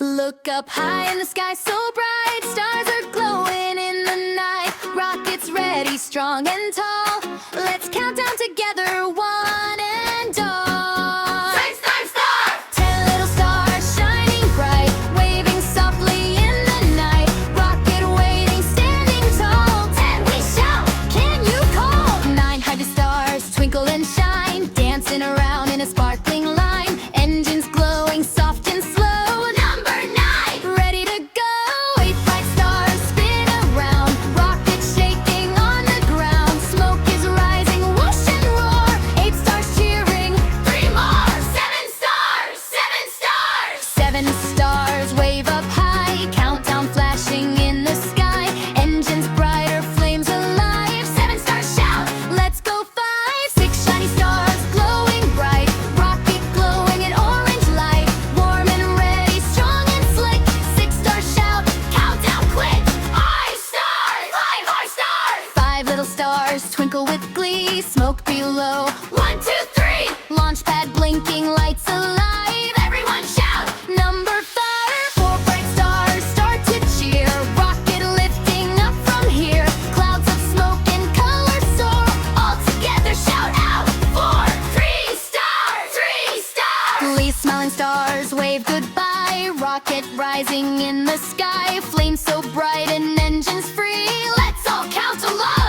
Look up high in the sky so bright, stars are glowing in the night. Rockets ready, strong and tall. Let's count down together, one and all. 6, 9, star! 10 little stars shining bright, waving softly in the night. Rocket waiting, standing tall. 10 we shout, can you call? 9 hide the stars, twinkle and shine, dancing around in a sparkling line. Engines glowing soft and slow. Number 9! Ready to go, 8 bright stars spin around. Rockets shaking on the ground. Smoke is rising, whoosh and roar. 8 stars cheering. 3 more! 7 stars! 7 stars! 7 stars wave up high. Countdown flashing in the sky. Engines brighter, flames alive. 7 stars shout, let's go 5. 6 shiny stars glowing bright. Rocket glowing in orange light. Warm and ready, strong and slick. 6 stars shout, Countdown quick! 5 stars! 5 high stars! 5 little stars twinkle with glee. Smoke below, 1, 2, 3! launch pad blinking, lights alive. Everyone shout! Number 5, 4 bright stars start to cheer. Rocket lifting up from here. Clouds of smoke and colors soar. All together shout out! 4, 3 stars! 3 stars! Glee smiling stars wave goodbye. Rocket rising in the sky. Flames so bright and engines free. Let's all count along!